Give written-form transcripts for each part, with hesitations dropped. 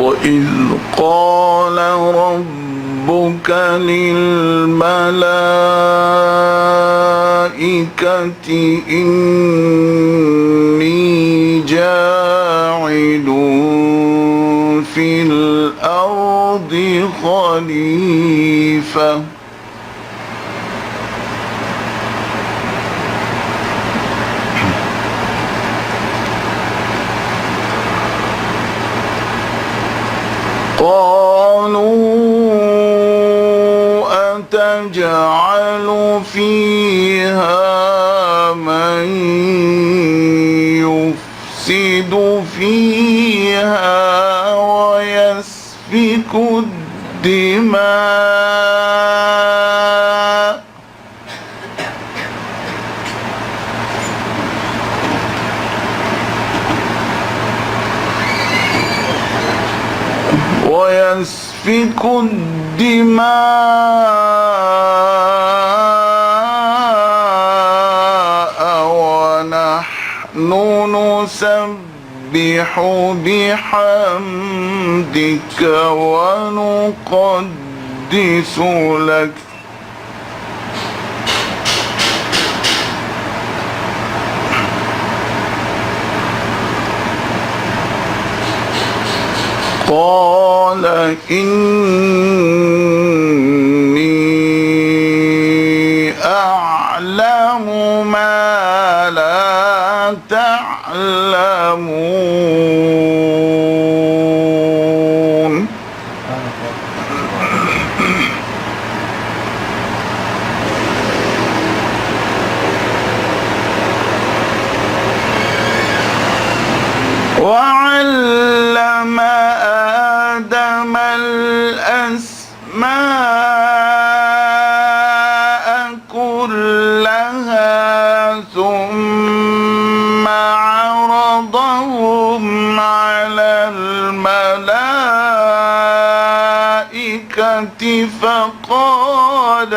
وإذ قال ربك للملائكة إني جاعل في الأرض خليفة قالوا أتجعل فيها من يفسد فيها ويسفك الدماء ونحن نسبح بحمدك ونقدس لك قال إني أعلم ما لا تعلمون. وعلم آدم الأسماء كلها ثم عرضهم على الملائكة فقال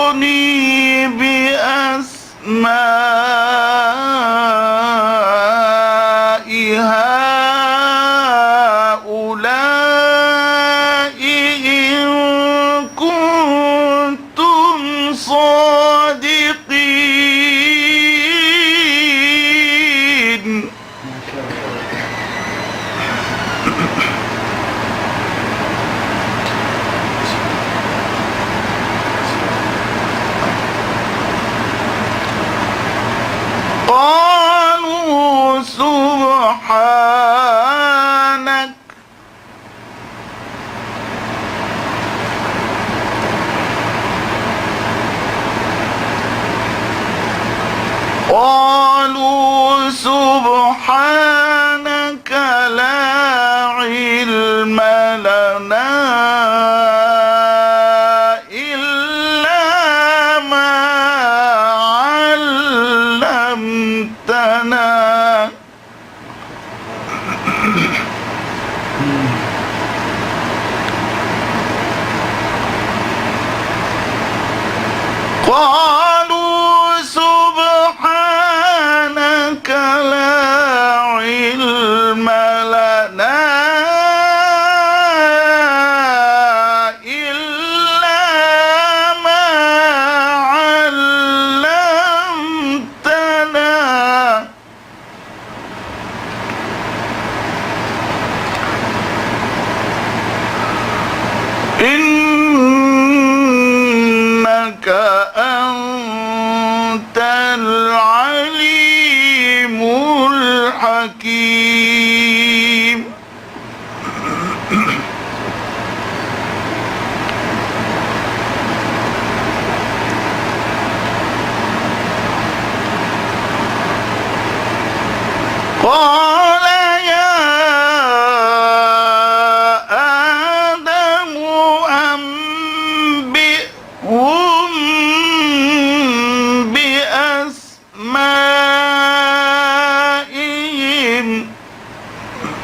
أنبئوني بأسماء هؤلاء إن كنتم صادقين. قالوا سبحانك لا علم لنا إلا ما علمتنا قالوا سبحانك لا العليم الحكيم. قال يا آدم أنبئهم بأسمائهم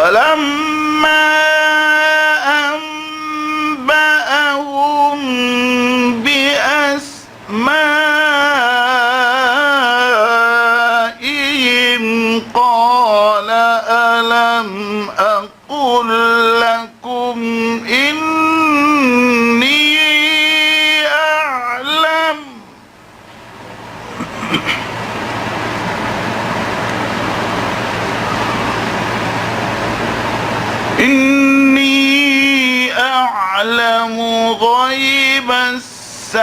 فلما أنبأهم بأسمائهم قال ألم أقل لكم إني أعلم غيب السماوات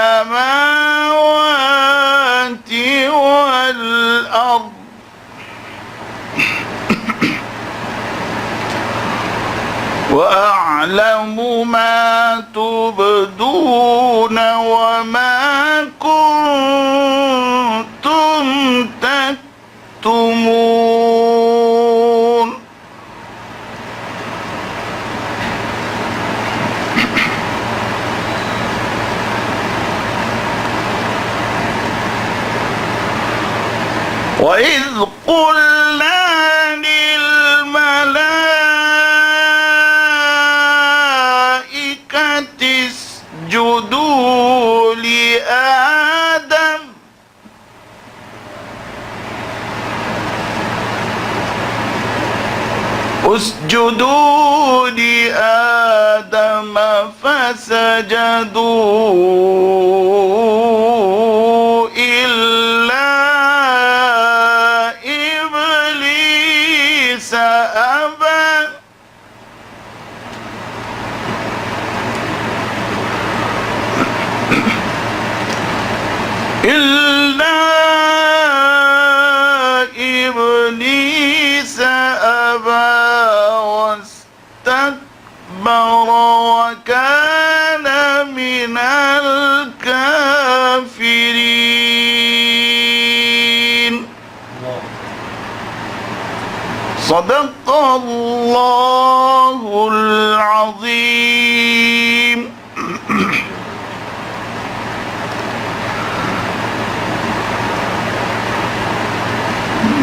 والأرض وأعلم ما تبدون وما كنتم تكتمون. وإذ قلنا للملائكة اسجدوا لآدم فسجدوا إلا إبليس أبى واستكبر وكان من الكافرين. صدق الله العظيم.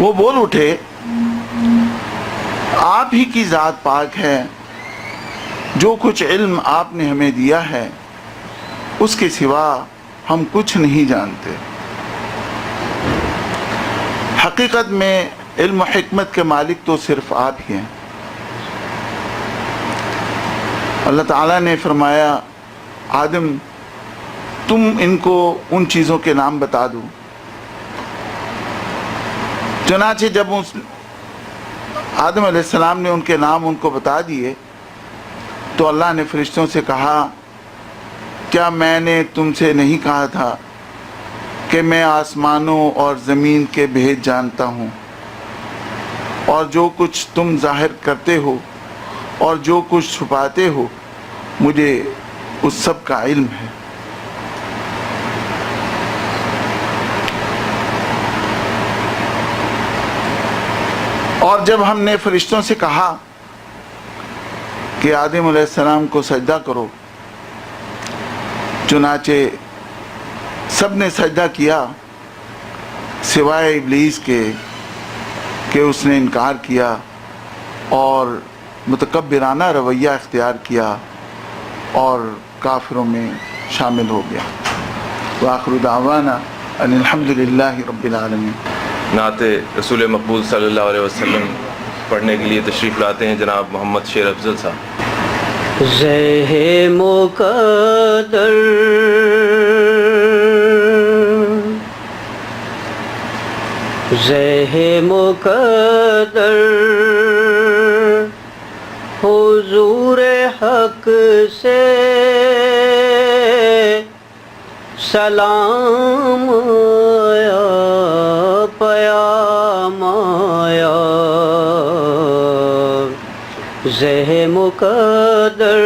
وہ بول اٹھے آپ ہی کی ذات پاک ہے، جو کچھ علم آپ نے ہمیں دیا ہے اس کے سوا ہم کچھ نہیں جانتے۔ حقیقت میں علم و حکمت کے مالک تو صرف آپ ہی ہیں۔ اللہ تعالیٰ نے فرمایا آدم تم ان کو ان چیزوں کے نام بتا دو۔ چنانچہ جب آدم علیہ السلام نے ان کے نام ان کو بتا دیے تو اللہ نے فرشتوں سے کہا کیا میں نے تم سے نہیں کہا تھا کہ میں آسمانوں اور زمین کے بھید جانتا ہوں، اور جو کچھ تم ظاہر کرتے ہو اور جو کچھ چھپاتے ہو مجھے اس سب کا علم ہے۔ اور جب ہم نے فرشتوں سے کہا کہ آدم علیہ السلام کو سجدہ کرو، چنانچہ سب نے سجدہ کیا سوائے ابلیس کے کہ اس نے انکار کیا اور متکبرانہ رویہ اختیار کیا اور کافروں میں شامل ہو گیا۔ وآخر دعوانا ان الحمدللہ رب العالمین۔ نعت رسول مقبول صلی اللہ علیہ وسلم پڑھنے کے لیے تشریف لاتے ہیں جناب محمد شیر افضل صاحب۔ زہ مقدر زہ مقدر حضور حق سے سلام آیا پیام آیا، زہ مقدر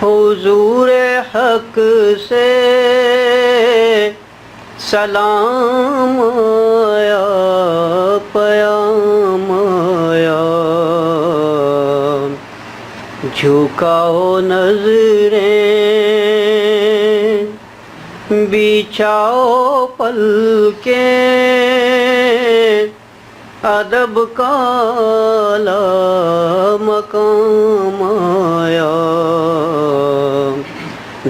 حضور حق سے سلام آیا پیام آیا، جھکاؤ نظریں بچھاؤ پلکیں، ادب کا اعلیٰ مقام آیا،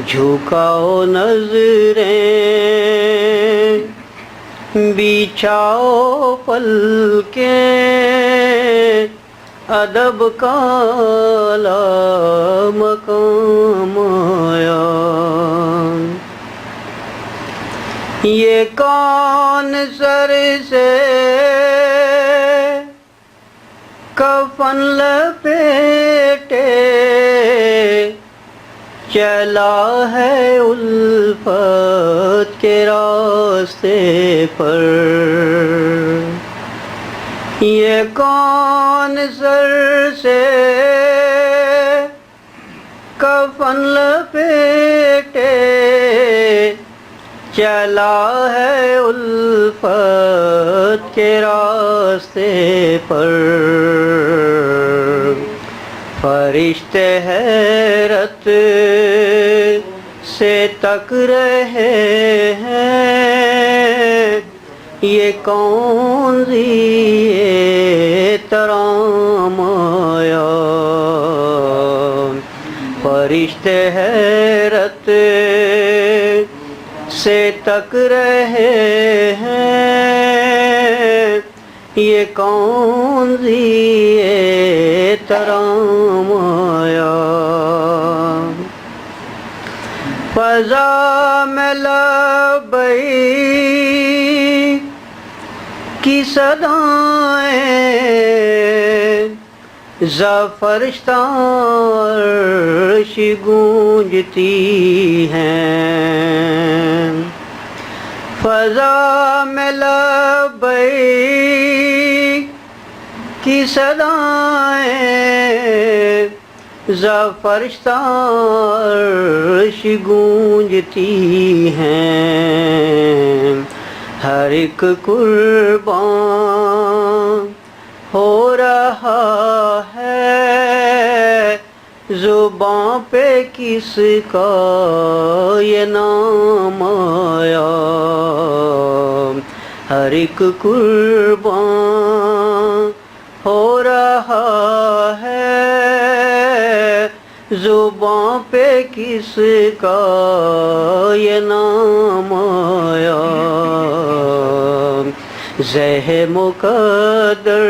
جھکاؤ نظریں بچھاؤ پلکیں، ادب کا اعلیٰ مقام آیا۔ یہ کون سر سے کفن لپیٹے چلا ہے الفت کے راستے پر، یہ کون سر سے کفن لپیٹے چلا ہے الفت کے راستے پر، فرشتے حیرت سے تک رہے ہیں، یہ کون سی ترام آیا، فرشتے حیرت سے تک رہے ہیں، یہ کون سی ترام آیا، فضا میں لبیک کی صدائیں ز فرشتہ عرش گونجتی ہیں، فضا میں لبیک کی صدائیں ز فرشتہ عرش گونجتی ہیں، ہر ایک قربان ہو رہا ہے، زباں پہ کس کا یہ نام آیا، ہر ایک قربان ہو رہا ہے، زباں پہ کس کا یہ نام آیا، زہ مقدر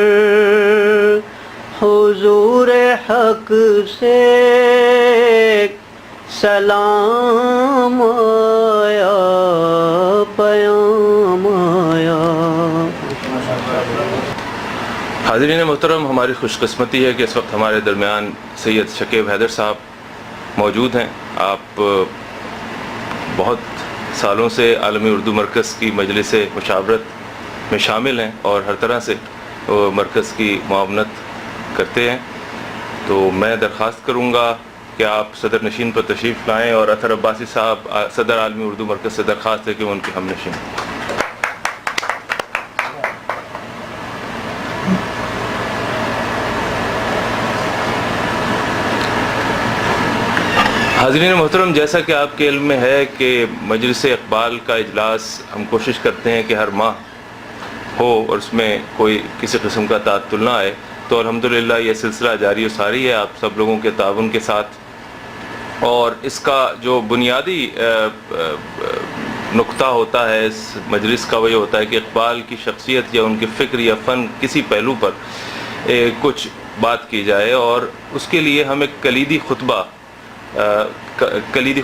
حضور حق سے سلام آیا، پیام آیا۔ حاضرین محترم، ہماری خوش قسمتی ہے کہ اس وقت ہمارے درمیان سید شکیب حیدر صاحب موجود ہیں۔ آپ بہت سالوں سے عالمی اردو مرکز کی مجلس مشاورت میں شامل ہیں اور ہر طرح سے مرکز کی معاونت کرتے ہیں، تو میں درخواست کروں گا کہ آپ صدر نشین پر تشریف لائیں، اور اطہر عباسی صاحب صدر عالمی اردو مرکز سے درخواست ہے کہ وہ ان کے ہم نشین۔ حاضرین محترم، جیسا کہ آپ کے علم میں ہے کہ مجلس اقبال کا اجلاس ہم کوشش کرتے ہیں کہ ہر ماہ ہو اور اس میں کوئی کسی قسم کا تعطل نہ آئے، تو الحمدللہ یہ سلسلہ جاری و ساری ہے آپ سب لوگوں کے تعاون کے ساتھ۔ اور اس کا جو بنیادی نقطہ ہوتا ہے اس مجلس کا، وہ یہ ہوتا ہے کہ اقبال کی شخصیت یا ان کے فکر یا فن کسی پہلو پر کچھ بات کی جائے، اور اس کے لیے ہم ایک کلیدی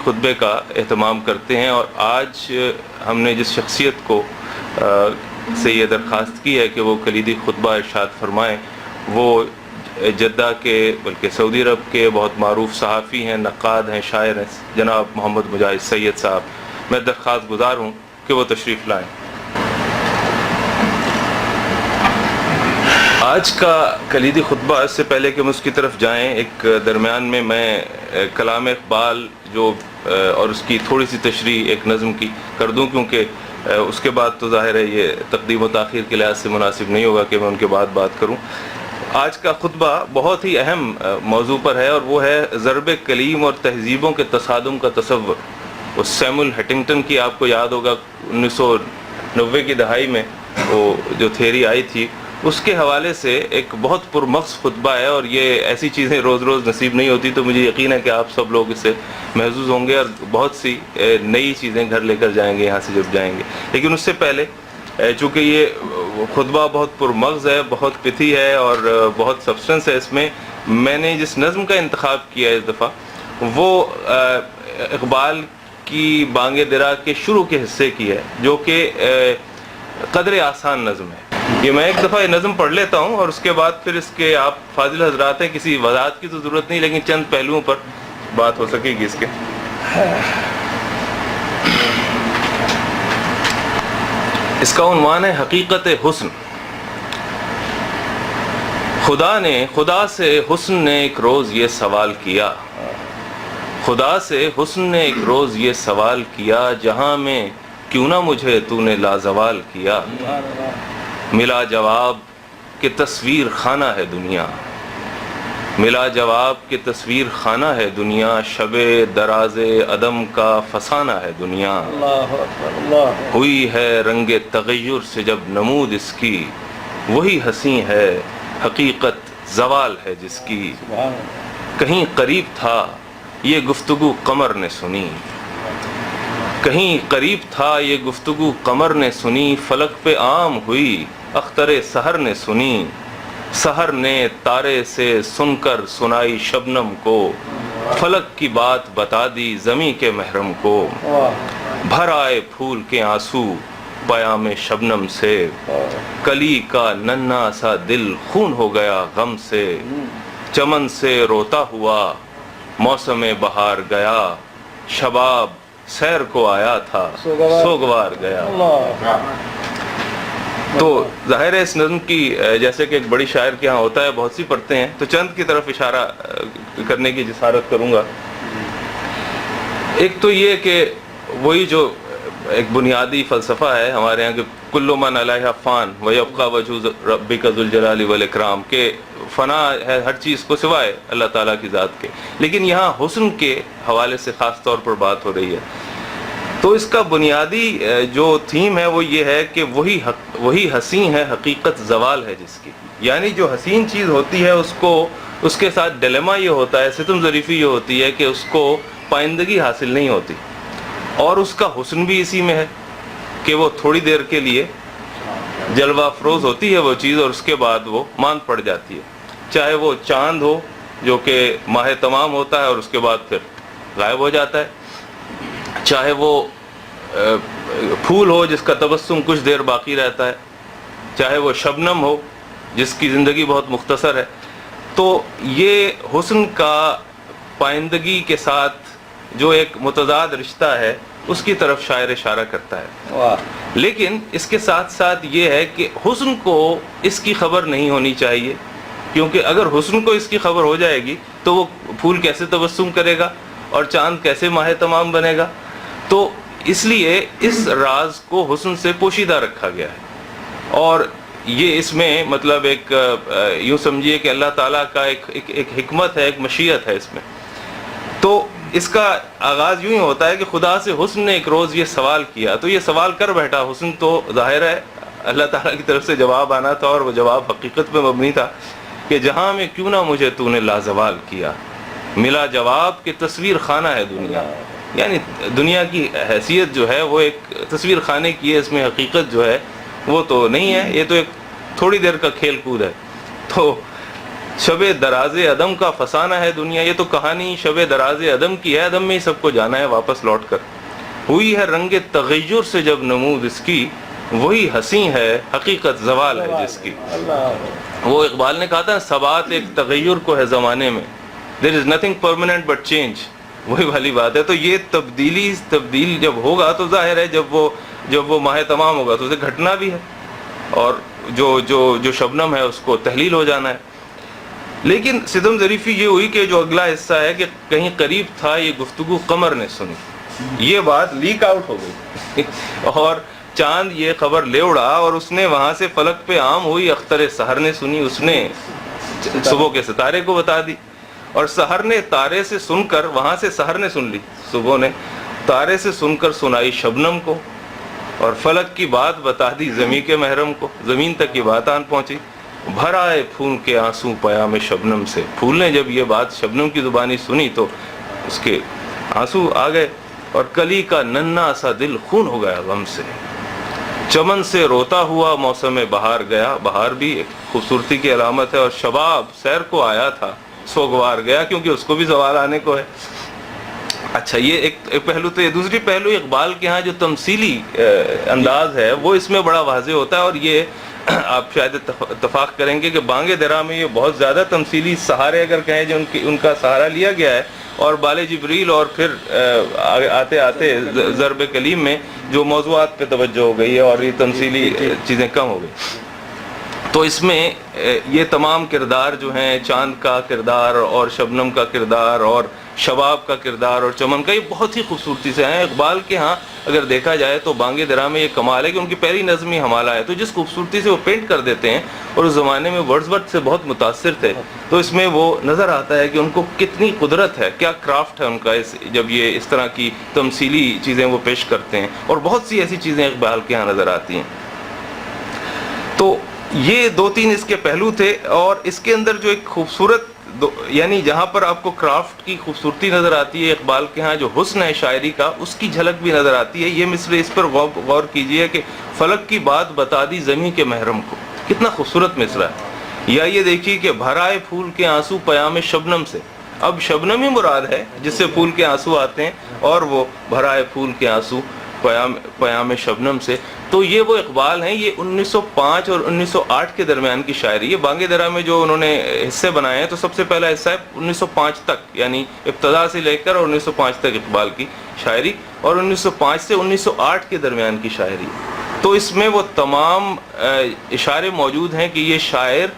خطبے کا اہتمام کرتے ہیں۔ اور آج ہم نے جس شخصیت کو سے یہ درخواست کی ہے کہ وہ کلیدی خطبہ ارشاد فرمائیں، وہ جدہ کے بلکہ سعودی عرب کے بہت معروف صحافی ہیں، نقاد ہیں، شاعر ہیں، جناب محمد مجاہد سید صاحب۔ میں درخواست گزار ہوں کہ وہ تشریف لائیں۔ آج کا کلیدی خطبہ، اس سے پہلے کہ ہم اس کی طرف جائیں، ایک درمیان میں کلام اقبال جو اور اس کی تھوڑی سی تشریح ایک نظم کی کر دوں، کیونکہ اس کے بعد تو ظاہر ہے یہ تقدیم و تاخیر کے لحاظ سے مناسب نہیں ہوگا کہ میں ان کے بعد بات کروں۔ آج کا خطبہ بہت ہی اہم موضوع پر ہے، اور وہ ہے ضرب کلیم اور تہذیبوں کے تصادم کا تصور۔ اس سیمول ہٹنگٹن کی آپ کو یاد ہوگا 1990 کی دہائی میں وہ جو تھیوری آئی تھی، اس کے حوالے سے ایک بہت پرمغز خطبہ ہے، اور یہ ایسی چیزیں روز روز نصیب نہیں ہوتی، تو مجھے یقین ہے کہ آپ سب لوگ اس سے محظوظ ہوں گے اور بہت سی نئی چیزیں گھر لے کر جائیں گے یہاں سے جب جائیں گے۔ لیکن اس سے پہلے چونکہ یہ خطبہ بہت پرمغز ہے، بہت پتھی ہے اور بہت سبسٹنس ہے اس میں نے جس نظم کا انتخاب کیا ہے اس دفعہ، وہ اقبال کی بانگ درا کے شروع کے حصے کی ہے، جو کہ قدر آسان نظم ہے۔ یہ میں ایک دفعہ یہ نظم پڑھ لیتا ہوں، اور اس کے بعد پھر اس کے آپ فاضل حضرات ہیں، کسی وضاحت کی تو ضرورت نہیں، لیکن چند پہلوؤں پر بات ہو سکے گی اس کے۔ اس کا عنوان ہے حقیقت حسن۔ خدا سے حسن نے ایک روز یہ سوال کیا، خدا سے حسن نے ایک روز یہ سوال کیا، جہاں میں کیوں نہ مجھے تو نے لازوال کیا۔ ملا جواب کہ تصویر خانہ ہے دنیا، ملا جواب کہ تصویر خانہ ہے دنیا، شب دراز عدم کا فسانہ ہے دنیا۔ ہوئی ہے رنگ تغیر سے جب نمود اس کی، وہی حسین ہے حقیقت زوال ہے جس کی۔ کہیں قریب تھا یہ گفتگو قمر نے سنی، کہیں قریب تھا یہ گفتگو قمر نے سنی، فلک پہ عام ہوئی اختر سحر نے سنی۔ سحر نے تارے سے سن کر سنائی شبنم کو، فلک کی بات بتا دی زمیں کے محرم کو۔ بھر آئے پھول کے آنسو پیام شبنم سے، کلی کا ننھا سا دل خون ہو گیا غم سے۔ چمن سے روتا ہوا موسم بہار گیا، شباب سیر کو آیا تھا سوگوار گیا۔ تو ظاہر ہے اس نظم کی جیسے کہ ایک بڑی شاعر کے ہاں ہوتا ہے بہت سی پڑھتے ہیں، تو چند کی طرف اشارہ کرنے کی جسارت کروں گا۔ ایک تو یہ کہ وہی جو ایک بنیادی فلسفہ ہے ہمارے یہاں کہ کل من علیہا فان ویبقی وجہ ربک ذو الجلال والاکرام، کہ فنا ہے ہر چیز کو سوائے اللہ تعالیٰ کی ذات کے، لیکن یہاں حسن کے حوالے سے خاص طور پر بات ہو رہی ہے۔ تو تو اس کا بنیادی جو تھیم ہے وہ یہ ہے کہ وہی حسین ہے حقیقت زوال ہے جس کی، یعنی جو حسین چیز ہوتی ہے اس کے ساتھ ڈیلیما یہ ہوتا ہے، ستم ظریفی یہ ہوتی ہے کہ اس کو پائندگی حاصل نہیں ہوتی، اور اس کا حسن بھی اسی میں ہے کہ وہ تھوڑی دیر کے لیے جلوہ افروز ہوتی ہے وہ چیز، اور اس کے بعد وہ ماند پڑ جاتی ہے، چاہے وہ چاند ہو جو کہ ماہ تمام ہوتا ہے اور اس کے بعد پھر غائب ہو جاتا ہے، چاہے وہ پھول ہو جس کا تبسم کچھ دیر باقی رہتا ہے، چاہے وہ شبنم ہو جس کی زندگی بہت مختصر ہے۔ تو یہ حسن کا پائندگی کے ساتھ جو ایک متضاد رشتہ ہے اس کی طرف شاعر اشارہ کرتا ہے، لیکن اس کے ساتھ ساتھ یہ ہے کہ حسن کو اس کی خبر نہیں ہونی چاہیے، کیونکہ اگر حسن کو اس کی خبر ہو جائے گی تو وہ پھول کیسے تبسم کرے گا اور چاند کیسے ماہ تمام بنے گا۔ تو اس لیے اس راز کو حسن سے پوشیدہ رکھا گیا ہے، اور یہ اس میں مطلب ایک یوں سمجھیے کہ اللہ تعالیٰ کا ایک حکمت ہے، ایک مشیت ہے اس میں۔ تو اس کا آغاز یوں ہی ہوتا ہے کہ خدا سے حسن نے ایک روز یہ سوال کیا، تو یہ سوال کر بیٹھا، حسن تو ظاہر ہے اللہ تعالیٰ کی طرف سے جواب آنا تھا، اور وہ جواب حقیقت پہ مبنی تھا کہ جہاں میں کیوں نہ مجھے تو نے لازوال کیا، ملا جواب کہ تصویر خانہ ہے دنیا، یعنی دنیا کی حیثیت جو ہے وہ ایک تصویر خانے کی ہے، اس میں حقیقت جو ہے وہ تو نہیں ہے، یہ تو ایک تھوڑی دیر کا کھیل کود ہے۔ تو شب دراز عدم کا فسانہ ہے دنیا، یہ تو کہانی شب دراز عدم کی ہے، عدم میں ہی سب کو جانا ہے واپس لوٹ کر، ہوئی ہے رنگ تغیر سے جب نمود اس کی، وہی حسین ہے حقیقت زوال ہے جس کی۔ وہ اقبال نے کہا تھا ثبات ایک تغیر کو ہے زمانے میں، there is nothing permanent but change، وہی والی بات ہے۔ تو یہ تبدیل جب ہوگا تو ظاہر ہے جب وہ ماہ تمام ہوگا تو اسے گھٹنا بھی ہے، اور جو شبنم ہے اس کو تحلیل ہو جانا ہے۔ لیکن ستم ظریفی یہ ہوئی کہ جو اگلا حصہ ہے کہ کہیں قریب تھا یہ گفتگو قمر نے سنی، یہ بات لیک آؤٹ ہو گئی اور چاند یہ خبر لے اڑا، اور اس نے وہاں سے فلک پہ عام ہوئی اختر سحر نے سنی، اس نے صبح کے ستارے کو بتا دی، اور سحر نے تارے سے سن کر، وہاں سے سحر نے سن لی، صبح نے تارے سے سن کر سنائی شبنم کو، اور فلک کی بات بتا دی زمین کے محرم کو، زمین تک یہ بات آن پہنچی، بھر آئے پھول کے آنسو پیام شبنم سے، پھول نے جب یہ بات شبنم کی زبانی سنی تو اس کے آنسو آ گئے، اور کلی کا ننھا سا دل خون ہو گیا غم سے، چمن سے روتا ہوا موسم بہار گیا، بہار بھی ایک خوبصورتی کی علامت ہے، اور شباب سیر کو آیا تھا سوگوار گیا، کیونکہ اس کو بھی زوال آنے کو ہے۔ اچھا، یہ ایک پہلو تو یہ، دوسری پہلو اقبال کے ہاں جو تمثیلی انداز ہے وہ اس میں بڑا واضح ہوتا ہے، اور یہ آپ شاید اتفاق کریں گے کہ بانگ درا میں یہ بہت زیادہ تمثیلی سہارے اگر کہیں جو ان کا سہارا لیا گیا ہے، اور بال جبریل اور پھر آتے آتے ضرب کلیم میں جو موضوعات پہ توجہ ہو گئی ہے اور یہ تمثیلی چیزیں کم ہو گئی۔ تو اس میں یہ تمام کردار جو ہیں، چاند کا کردار اور شبنم کا کردار اور شباب کا کردار اور چمن کا، یہ بہت ہی خوبصورتی سے ہیں۔ اقبال کے ہاں اگر دیکھا جائے تو بانگ درا میں یہ کمال ہے کہ ان کی پہلی نظم ہی حمالہ ہے، تو جس خوبصورتی سے وہ پینٹ کر دیتے ہیں، اور اس زمانے میں ورڈزورتھ سے بہت متاثر تھے، تو اس میں وہ نظر آتا ہے کہ ان کو کتنی قدرت ہے، کیا کرافٹ ہے ان کا جب یہ اس طرح کی تمثیلی چیزیں وہ پیش کرتے ہیں، اور بہت سی ایسی چیزیں اقبال کے ہاں نظر آتی ہیں۔ تو یہ دو تین اس کے پہلو تھے، اور اس کے اندر جو ایک خوبصورت یعنی جہاں پر آپ کو کرافٹ کی خوبصورتی نظر آتی ہے، اقبال کے ہاں جو حسن ہے شاعری کا اس کی جھلک بھی نظر آتی ہے۔ یہ مصرع اس پر غور کیجئے کہ فلک کی بات بتا دی زمین کے محرم کو، کتنا خوبصورت مصرع ہے۔ یا یہ دیکھیے کہ بھرائے پھول کے آنسو پیام شبنم سے، اب شبنم ہی مراد ہے جس سے پھول کے آنسو آتے ہیں، اور وہ بھرائے پھول کے آنسو پیام شبنم سے۔ تو یہ وہ اقبال ہیں، یہ 1905 اور 1908 کے درمیان کی شاعری ہے۔ بانگ درا میں جو انہوں نے حصے بنائے ہیں تو سب سے پہلا حصہ ہے 1905 تک، یعنی ابتدا سے لے کر 1905 تک اقبال کی شاعری، اور 1905 سے 1908 کے درمیان کی شاعری۔ تو اس میں وہ تمام اشارے موجود ہیں کہ یہ شاعر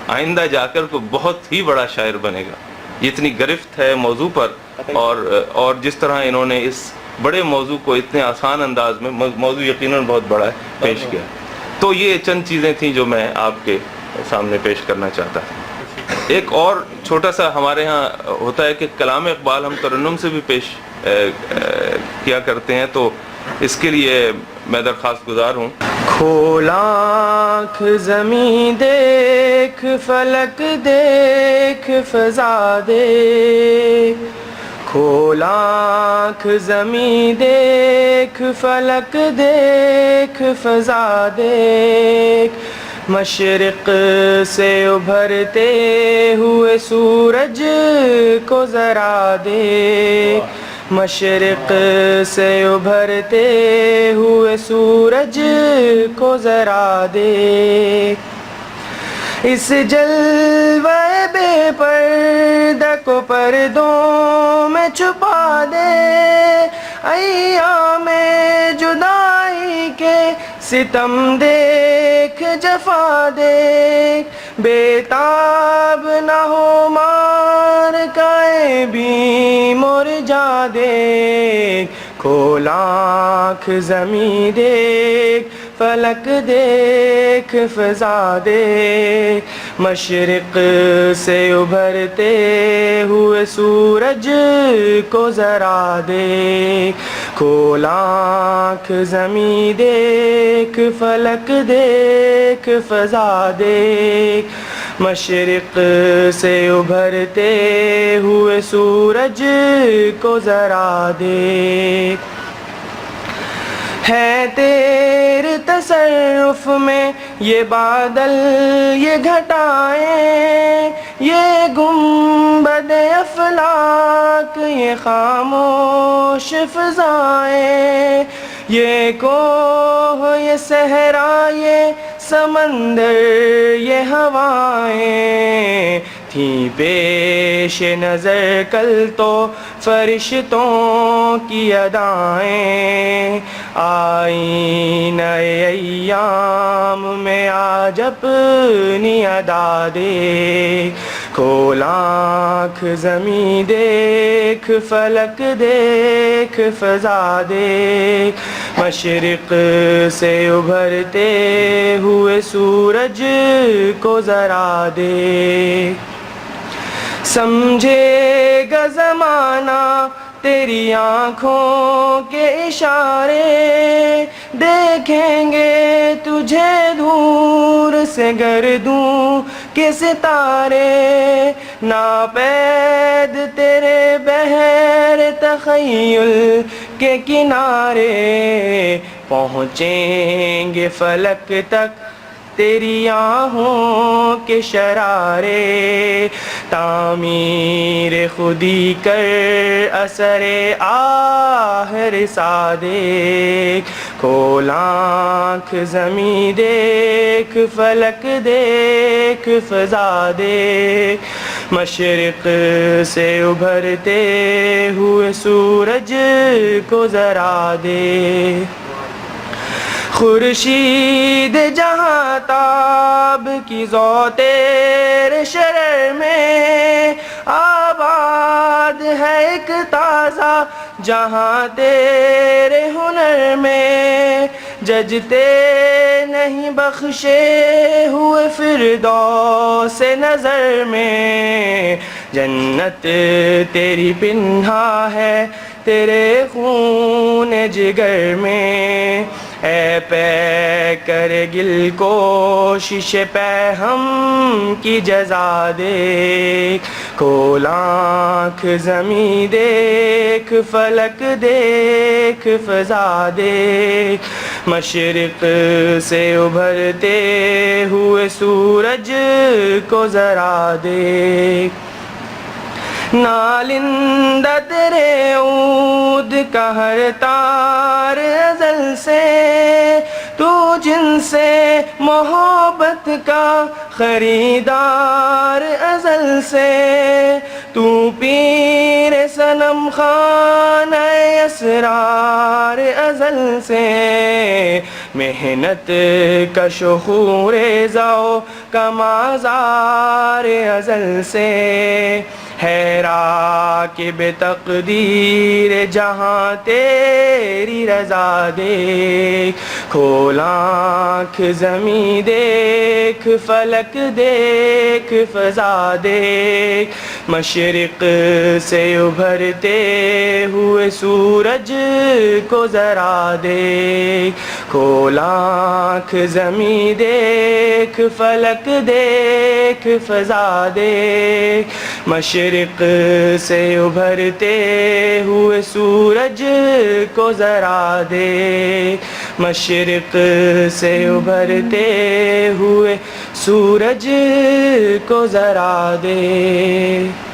آئندہ جا کر کوئی بہت ہی بڑا شاعر بنے گا، جتنی گرفت ہے موضوع پر، اور جس طرح انہوں نے اس بڑے موضوع کو اتنے آسان انداز میں، موضوع یقیناً بہت بڑا ہے، پیش کیا۔ تو یہ چند چیزیں تھیں جو میں آپ کے سامنے پیش کرنا چاہتا تھا۔ ایک اور چھوٹا سا ہمارے ہاں ہوتا ہے کہ کلام اقبال ہم ترنم سے بھی پیش کیا کرتے ہیں، تو اس کے لیے میں درخواست گزار ہوں۔ کھول آنکھ زمیں دیکھ، فلک دیکھ، فضا دیکھ، کھول آنکھ زمیں دیکھ، فلک دیکھ، فضا دیکھ، مشرق سے ابھرتے ہوئے سورج کو ذرا دیکھ، مشرق سے ابھرتے ہوئے سورج کو ذرا دیکھ، اس جلوہ بے پردہ کو پردوں میں چھپا دے، ایام جدائی کے ستم دیکھ، جفا دیکھ، بےتاب نہ ہو مار کائے بھی مرجا دیکھ، کھول آنکھ زمیں دیکھ، فلک دیکھ، فضا دیکھ، مشرق سے ابھرتے ہوئے سورج کو ذرا دیکھ، کھول آنکھ زمیں دیکھ، فلک دیکھ، فضا دیکھ، مشرق سے ابھرتے ہوئے سورج کو ذرا دیکھ، ہے تیرے تصرف میں یہ بادل، یہ گھٹائیں، یہ گنبد افلاک، یہ خاموش فضائیں، یہ کوہ، یہ صحرا، یہ سمندر، یہ ہوائیں، تھیں پیش نظر کل تو فرشتوں کی ادائیں، آئیں نئے ایام میں آج اپنی ادا دیکھ، کھول آنکھ زمیں دیکھ، فلک دیکھ، فضا دیکھ، مشرق سے ابھرتے ہوئے سورج کو ذرا دیکھ، سمجھے گا زمانہ تیری آنکھوں کے اشارے، دیکھیں گے تجھے دور سے گردوں کے ستارے، ناپید تیرے بحر تخیل کے کنارے، پہنچیں گے فلک تک تیری آہوں کے شرارے، تعمیر خودی کر اثر آہ رسا دیکھ، کھول آنکھ زمیں دیکھ، فلک دیکھ، فضا دیکھ، مشرق سے ابھرتے ہوئے سورج کو ذرا دیکھ، خورشید جہاں تاب کی ذو تیرے شرر میں، آباد ہے ایک تازہ جہاں تیرے ہنر میں، ججتے نہیں بخشے ہوئے فردوس نظر میں، جنت تیری پنہا ہے تیرے خون جگر میں، اے پے کر گل کوشش پہ ہم کی جزا دیکھ، کھول آنکھ زمیں دیکھ، فلک دیکھ، فضا دیکھ، مشرق سے ابھرتے ہوئے سورج کو ذرا دیکھ، نالندہ تیرے عود کا ہر تار ازل سے، تو جن سے محبت کا خریدار ازل سے، تو پیر صنم خانہ اسرار ازل سے، محنت کا شخور ذو کا مازار ازل سے، ہے راکب تقدیر جہاں تیری رضا دیکھ کھول آنکھ زمیں دیکھ فلک دیکھ فضا دیکھ مشرق سے ابھرتے ہوئے سورج کو ذرا دیکھ کھول آنکھ زمیں دیکھ فلک دیکھ فضا دیکھ مشرق سے ابھرتے ہوئے سورج کو ذرا دیکھ مشرق سے ابھرتے ہوئے سورج کو ذرا دیکھ